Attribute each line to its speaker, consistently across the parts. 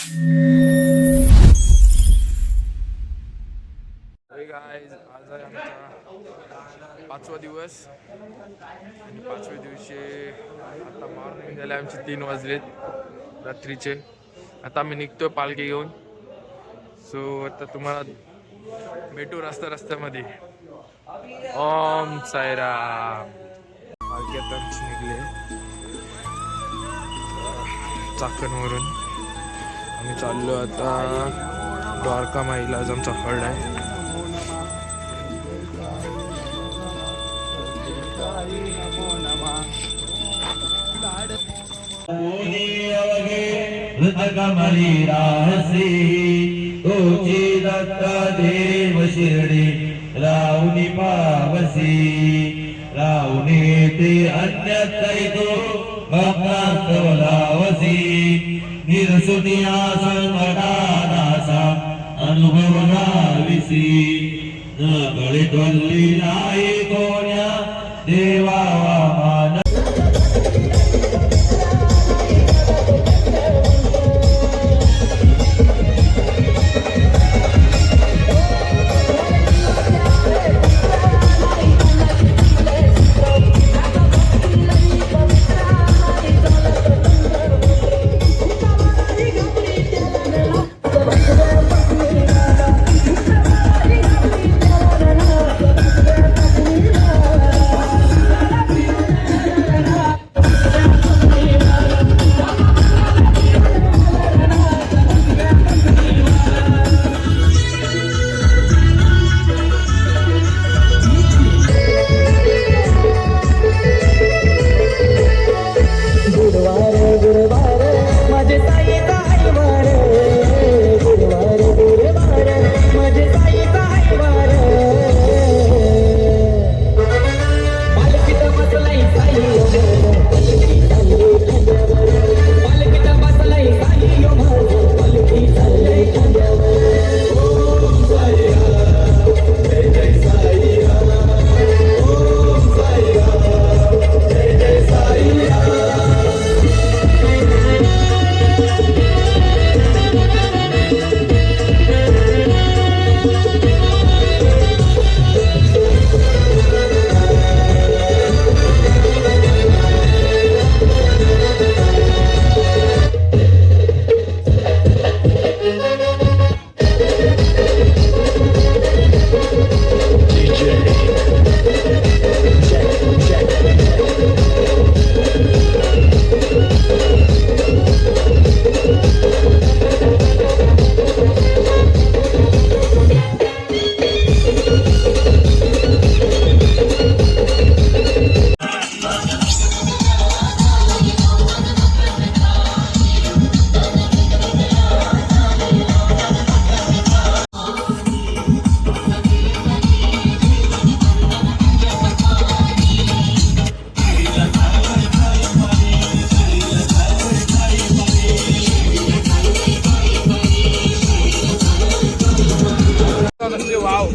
Speaker 1: आज आहे आमचा 5वा दिवस आणि 5व्या दिवशी आता मॉर्निंग झाले आमचे 3 वाजलेत रात्रीचे. आता आम्ही निघतोय पालखी घेऊन. सो आता तुम्हाला भेटू रस्त्यामध्ये. ओम साईराम. पालखी आता आमची निघले चाकणवरून. आम्ही चाललो आता द्वारका माईला. आज आमचा हळ आहे.
Speaker 2: ऋतकमली राहसी तोची दत्ता देव शिर्डी रावणी पावसी रावणी ते अन्यतैतो भक्तास्तवलावसी निरसुनिया संकटानासा अनुभव नाविसी न गळितवल्ली नाही कोण्या देवा वामान.
Speaker 1: Wow wow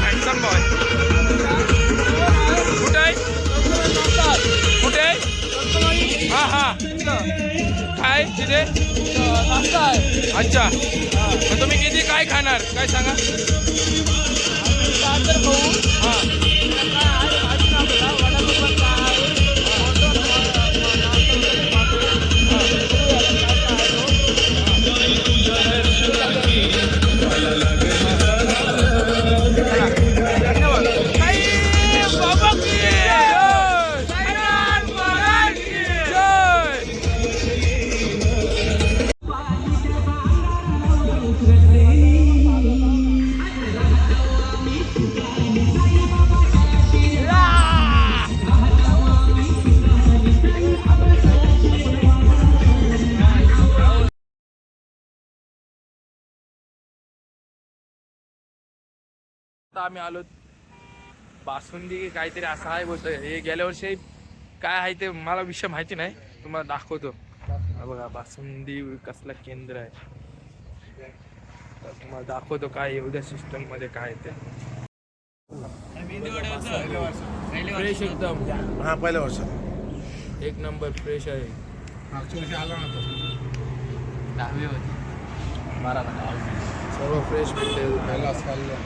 Speaker 1: handsome boy. कुठे हा काय तिथे. अच्छा मग तुम्ही किती काय खाणार काय सांगा. हा आता आम्ही आलो बासुंदी काहीतरी असं आहे बोलतोय. हे गेल्या वर्षी काय आहे ते मला विषय माहिती नाही, तुम्हाला दाखवतो. बघा बासुंदी कसला केंद्र आहे. तुम्हाला दाखवतो काय एवढ्या सिस्टम मध्ये काय ते फ्रेश एकदम.
Speaker 3: हा पहिल्या वर्षात
Speaker 1: एक नंबर फ्रेश आहे.
Speaker 3: मागच्या वर्षी आला ना
Speaker 1: सर्व फ्रेश भेटते.
Speaker 3: पहिला खाल्लं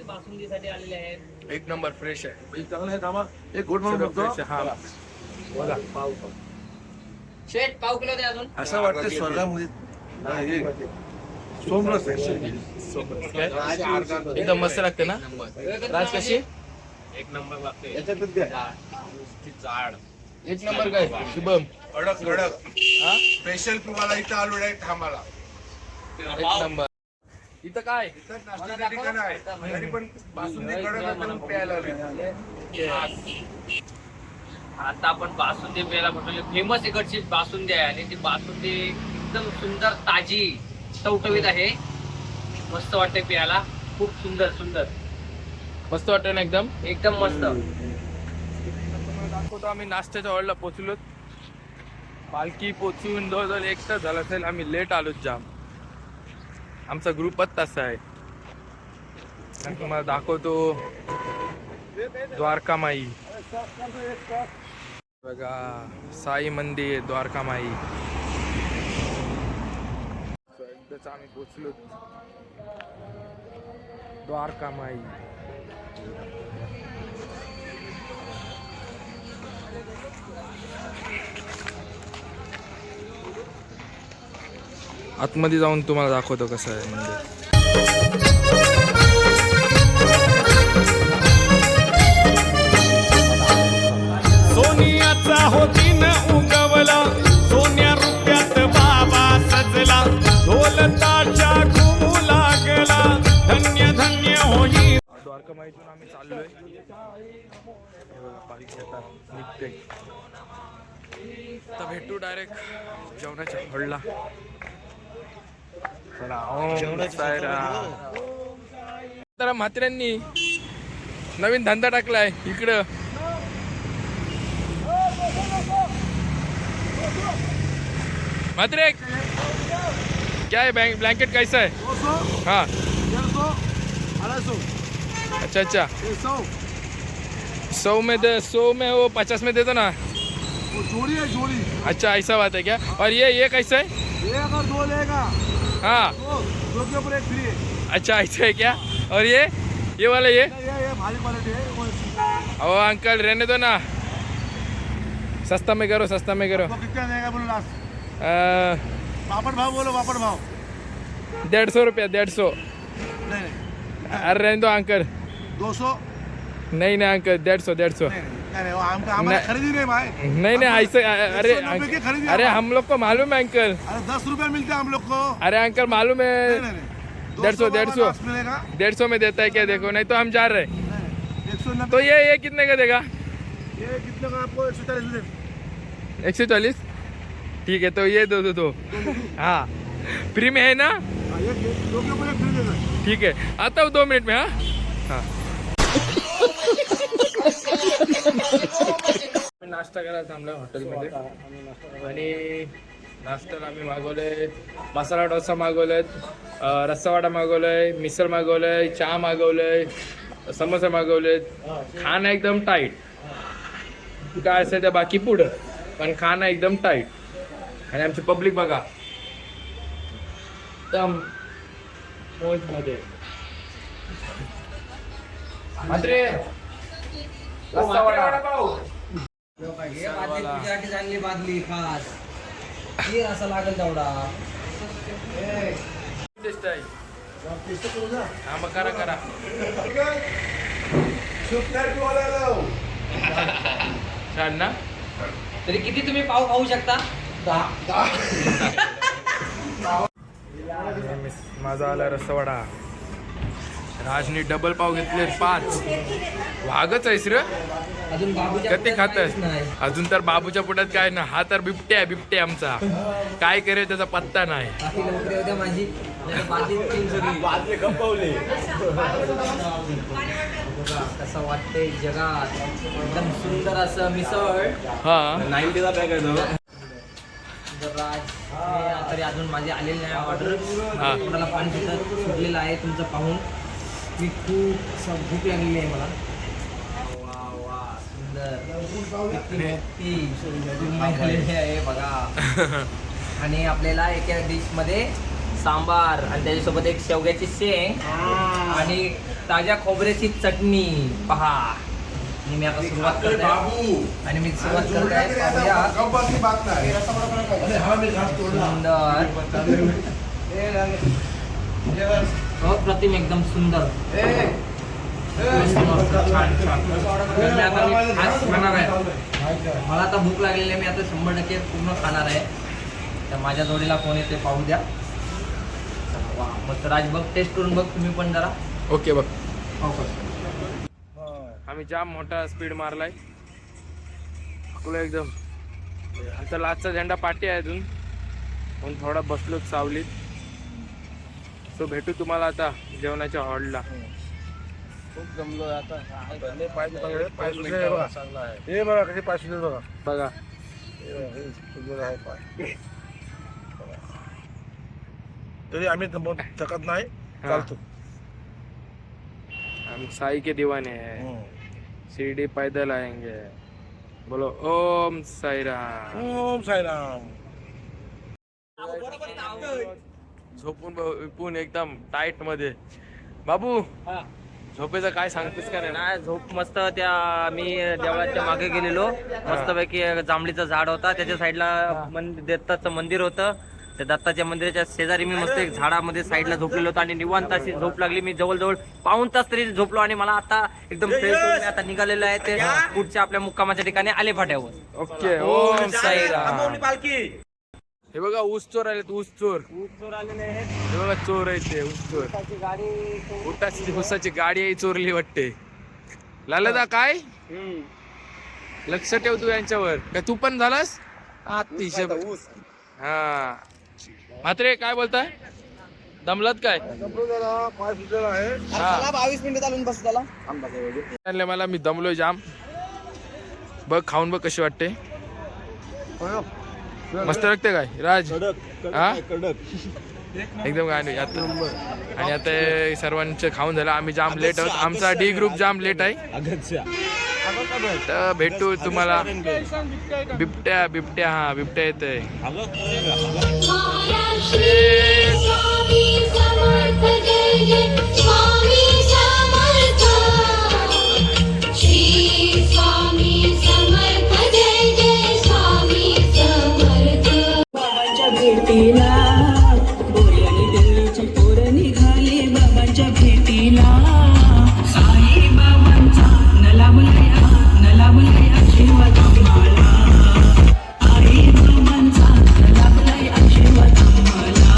Speaker 4: बासुंदीसाठी आलेले आहेत.
Speaker 1: एक नंबर फ्रेश आहे.
Speaker 3: चांगलं आहे थांबा एक गोट म्हणून
Speaker 1: सर्व
Speaker 3: बघतो.
Speaker 1: fresh आहे. हा बघा पाव
Speaker 4: शेट पाव किलो द्या अजून.
Speaker 3: असं वाटतं स्वर्गामध्ये नाही, हे सोमरस आहे.
Speaker 1: एकदम मस्त लागते ना. राज कशी
Speaker 3: याच्यातच द्या.
Speaker 1: एक नंबर काय शुभम.
Speaker 3: कडक कडक
Speaker 1: हा
Speaker 3: स्पेशल तुम्हाला इथं आलो आहे थांबाला.
Speaker 1: एक नंबर. इथं काय
Speaker 3: इथं नाश्त्याचं ठिकाण आहे तरी पण बासुंदी कडक आहे म्हणून प्यायला लागले.
Speaker 4: आता आपण बासुंदी प्यायला म्हटलं फेमस इकडची बासुंदी आहे आणि ती बासुंदी एकदम सुंदर ताजी टवटवीत आहे. मस्त वाटते प्यायला. खूप सुंदर सुंदर
Speaker 1: मस्त वाटतं ना एकदम.
Speaker 4: एकदम मस्त.
Speaker 1: दाखवतो आम्ही नाश्त्याच्या हॉलला पोचलो. पालखी पोचून जवळजवळ 1 तास झाला असेल. आम्ही लेट आलो जाम. आमचा ग्रुपच तसा आहे. आणि तुम्हाला दाखवतो द्वारकामाई. बघा साई मंदिर द्वारकामाई. एकदाच आम्ही पोचलो द्वारकामाई. आतमध्ये जाऊन तुम्हाला दाखवतो कसं आहे मंदिर.
Speaker 5: सोनियाचा होतीन उगवला, सोन्या रुपयात बाबा सजला, ढोल ताशा घुमू लागला, धन्य धन्य होई.
Speaker 1: द्वारकामाईतून आम्ही चाललोय. हे बघा, पालखी आता निघते. तर भेटू डायरेक्ट जेवणाच्या हॉलला. चला, ओम साईराम. तर म्हात्र्यांनी नवीन धंदा टाकलाय इकडं. म्हात्रे क्या है ब्लैंकेट कैसा है? हाँ अच्छा अच्छा 100 में वो 50 में दे दो ना.
Speaker 3: जोड़ी है जोड़ी.
Speaker 1: अच्छा ऐसा बात है क्या? और ये कैसा है?
Speaker 3: ये अगर 2 लेगा
Speaker 1: हाँ
Speaker 3: दो के ऊपर एक फ्री है.
Speaker 1: अच्छा ऐसा है क्या? और ये वाला ये
Speaker 3: भारी क्वालिटी है.
Speaker 1: ओ अंकल रहने दो ना. सस्ता में करो सस्ता में करो.
Speaker 3: तो कितना देगा बोलो लास्ट.
Speaker 1: 150
Speaker 3: पापड़ भाव बोलो पापड़ भाव.
Speaker 1: रुपया 150.
Speaker 3: नहीं नहीं
Speaker 1: अरे रहने दो अंकल.
Speaker 3: 200.
Speaker 1: नहीं नहीं अंकल 150.
Speaker 3: नहीं वो हमारा खरीदी नहीं भाई.
Speaker 1: नहीं ऐसे अरे
Speaker 3: 100 की खरीदी.
Speaker 1: अरे हम लोग को मालूम है अंकल.
Speaker 3: अरे 10 रुपया मिलता है हम लोग को.
Speaker 1: अरे अंकल मालूम है.
Speaker 3: नहीं
Speaker 1: 150
Speaker 3: मिलेगा.
Speaker 1: 150 में देता है क्या? देखो नहीं तो हम जा रहे.
Speaker 3: 190.
Speaker 1: तो ये कितने का देगा?
Speaker 3: ये कितने का आपको 140 दे.
Speaker 1: 140. ठीक है तो ये दो. हाँ फ्री में है ना.
Speaker 3: ये 2 के ऊपर एक फ्री देगा.
Speaker 1: ठीक है आता हूँ 2 मिनट में. हाँ नाश्ता करायला थांबलो हॉटेलमध्ये. आणि नाश्त्याला आम्ही मागवलंय मसाला डोसा मागवलेत, रस्सावाडा मागवलाय, मिसळ मागवलंय, चहा मागवलंय, समोसा मागवलेत. खाणं एकदम टाईट. काय असेल त्या बाकी पुढं पण खाणं एकदम टाईट. आणि आमची पब्लिक बघा एकदम मोजमध्ये. मात्रे रस्सावाडा
Speaker 4: चांगली बादली खास ही असं लागेल तेवढा.
Speaker 1: टेस्ट आहे. हा मग करा छान ना.
Speaker 4: तरी किती तुम्ही पाव खाऊ शकता?
Speaker 1: माझा आला रस्सावाडा. राजनी डबल पाव घेतले 5. वाघच आहेस रे.
Speaker 4: अजून बाबूच्या
Speaker 1: कधी खातस? अजून तर बाबूच्या पोटात काय ना. हा तर बिबटे आमचा. काय करे त्याचा पत्ता नाही.
Speaker 4: नोकरी होत्या माझी कसं वाटतंय जगात. एकदम सुंदर असं मिसळ.
Speaker 1: हा
Speaker 4: तर आज तरी अजून माझी आलेली नाही ऑर्डर.
Speaker 1: हा.
Speaker 4: मला पाणी सुटलेलं आहे तुमचं पाहून. मी खूप असं भूक लागलेली आहे मला. वा वा सुंदर किती मोठी झालेली आहे बघा. आणि आपल्याला एका डिशमध्ये सांबार आणि त्याच्यासोबत एक शेवग्याची शेंग आणि ताज्या खोबऱ्याची चटणी पहा. आणि मी आता सुरुवात करत आहे आणि मी सुरुवात करत आहे पाहूया. सुंदर अप्रतिम एकदम सुंदर. खाणार आहे. मला आता भूक लागलेली आहे. मी आता 100% पूर्ण खाणार आहे. तर माझ्या जोडीला कोण येते पाहू द्या. वा मस्त. राज बघ टेस्ट करून बघ तुम्ही पण जरा.
Speaker 1: ओके बघ. आम्ही जाम मोठा स्पीड मारलाय तुला एकदम. आमचा लास्टचा झेंडा पाठी आहे अजून म्हणून थोडा बसलो सावलीत. सो भेटू तुम्हाला आता जेवणाच्या हॉलला.
Speaker 3: खूप जमलो आता. हे बघा कसे पाचशे बघा
Speaker 1: बघा
Speaker 3: तरी आम्ही थकत नाही, चालतो.
Speaker 1: हम साई के दीवाने हैं. शिरडी पैदल आएंगे. बोलो ओम साई राम.
Speaker 3: ओम साईराम.
Speaker 1: झोपून विपून एकदम टाईट मध्ये. बाबू झोपेचं काय सांगतेस का नाही?
Speaker 4: नाही झोप मस्त. त्या मी देवळाच्या मागे गेलेलो. मस्तपैकी जांभळीचं झाड होता त्याच्या साईडला दत्ताचं मंदिर होतं. त्या दत्ताच्या मंदिराच्या शेजारी मी मस्त एक झाडामध्ये साईडला झोपलेलो होतो आणि निवांत अशी झोप लागली. मी जवळजवळ पाऊण तास तरी झोपलो आणि मला आता एकदम फ्रेश होऊन मी आता निघालेलो आहे ते पुढच्या आपल्या मुक्कामाच्या ठिकाणी आले फाट्यावर.
Speaker 1: ओके. ओम साई राम. हे बघा ऊस चोर आले. ऊस चोर. हे बघा चोर आहे ते ऊस चोर. ऊसाची गाडी आहे चोरली वाटते. लालदा काय लक्ष ठेव तू यांच्यावर. काय तू पण झालास अतिशय. हा म्हात्रे काय बोलताय? दमलात काय?
Speaker 3: पाय सुजला आहे.
Speaker 1: हा
Speaker 4: 22 मिनिटं चालून बस त्याला.
Speaker 1: आणलं मला. मी दमलोय जाम. बघ खाऊन बघ कशी वाटते. मस्त लागते काय राज? हा एकदम गाणी आता. आणि आता हे सर्वांचं खाऊन झालं. आम्ही जाम लेट आहोत. आमचा डी ग्रुप जाम लेट आहे. तर भेटू तुम्हाला. बिबट्या बिबट्या हा बिबट्या येतोय.
Speaker 6: स्वामी समर्थ जय जय स्वामी समर्थ. श्री स्वामी समर्थ जय जय स्वामी समर्थ.
Speaker 7: बाबांच्या भेटीला बोलणी दिल्लीची पोरं निघाली बाबांच्या भेटीला. साई बाबांचा नलावलय आशीर्वाद आम्हाला. आई बाबांचा नलावलय आशीर्वाद आम्हाला.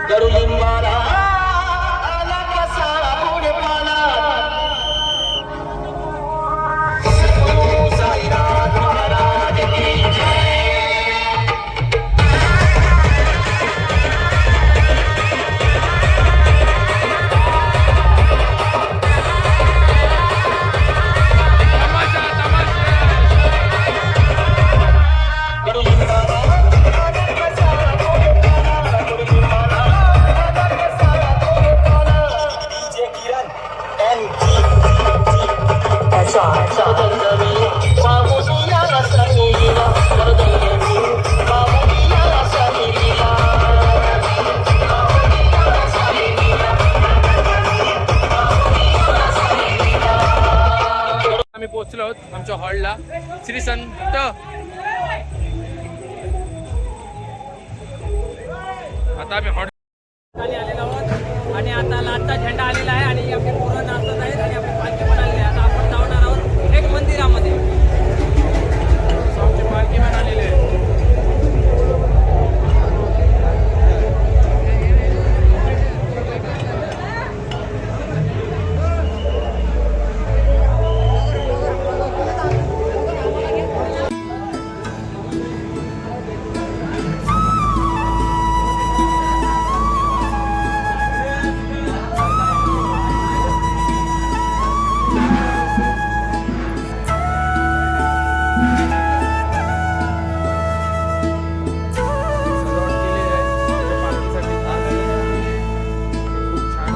Speaker 2: कडुलिंबाला आला कसा गोड पाला सद्गुरू साईनाथ महाराज की जय.
Speaker 1: तमाशा तमाशा.
Speaker 2: कडुलिंबाला आला कसा गोड पाला कडुलिंबाला आला कसा गोड पाला. DJ किरण NG सदंगवी मामुनिया सनीला सदंगवी मामुनिया सनीला
Speaker 1: आम्ही पोहोचलो आहोत आमच्या हॉलला. श्री संत आता आम्ही हॉल
Speaker 4: खाली आलेलो आहोत आणि आता लाटचा झेंडा आलेला आहे आणि आपले पोरं नाचत आहेत आणि आपली पालखी पण आलेली आहे. आता आपण जाणार आहोत एक मंदिरामध्ये.
Speaker 1: आमची पालखी पण आलेली आहे.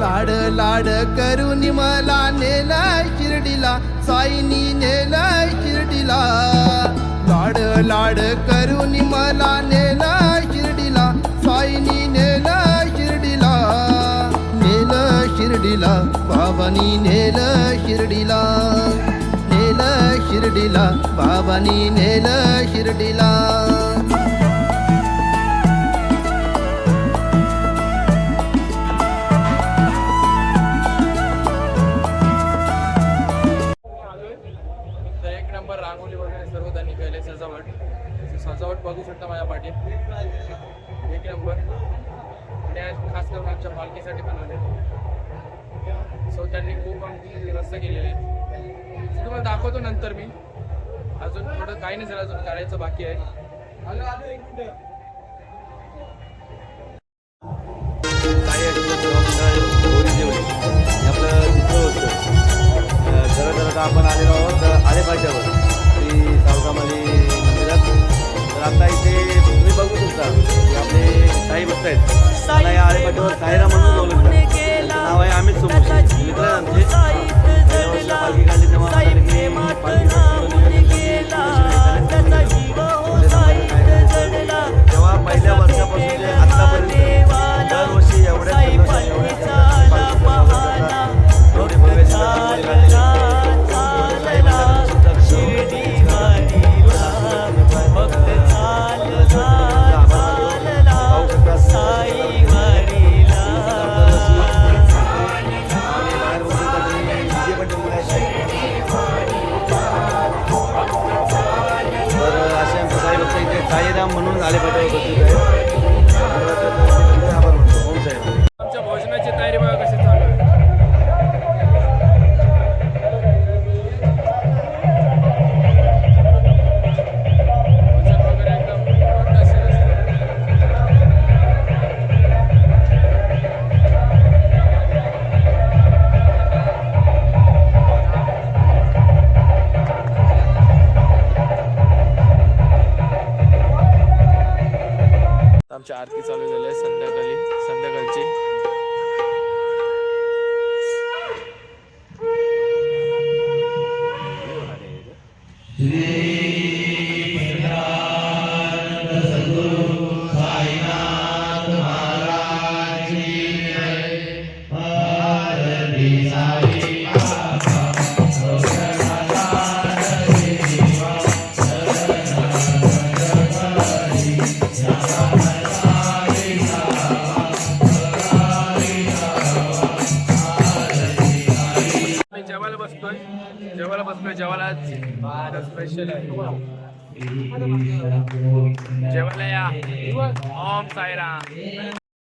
Speaker 8: लाड लाड करून मला नेला शिर्डीला साईनी नेला शिर्डीला. लाड लाड करून मला नेला शिर्डीला साईनी नेला शिर्डीला. नेलं शिर्डीला बाबानी नेलं शिर्डीला. नेलं शिर्डीला बाबानी नेलं शिर्डीला.
Speaker 1: तर एक नंबर रांगोली वगैरे सर्व त्यांनी केले. सजावट बघू शकता माझ्या पाठी एक नंबर. आणि आज खास करून आमच्या पालखीसाठी बनवले. सो त्यांनी खूप आमची रस्ता केलेले आहे. तुम्हाला दाखवतो नंतर मी. अजून थोडं काही नाही झालं, अजून करायचं बाकी आहे.
Speaker 9: आपण आलेलो आहोत आलेपाट्यावर श्री सावकामाली मंदिरात. तर आता इथे तुम्ही बघू शकता की आपले साई भक्त आहेत. मला या आलेपाट्यावर साईराम म्हणून ओळखतात. त्यांचं नाव आहे अमित सोमोशी. मित्र आहे आमचे. गेल्या वर्षी पालखी काढली तेव्हा म्हणाले की पालखी तेव्हा पहिल्या वर्षापासून ते आत्तापर्यंत दरवर्षी एवढ्या एवढे भव्य साईराम म्हणून आलेपाट्यावर उपस्थित आहे. आभार म्हणतो. ओम साईराम.
Speaker 1: आमच्या भोजनाची तयारी बघा कशी चालू आहे. भोजन वगैरे एकदम पद्धतशीर असतं. आमची आरती चालू झाली आहे संध्याकाळची. जेवायला स्पेशल आहे. जेवायला या. ओम साईराम.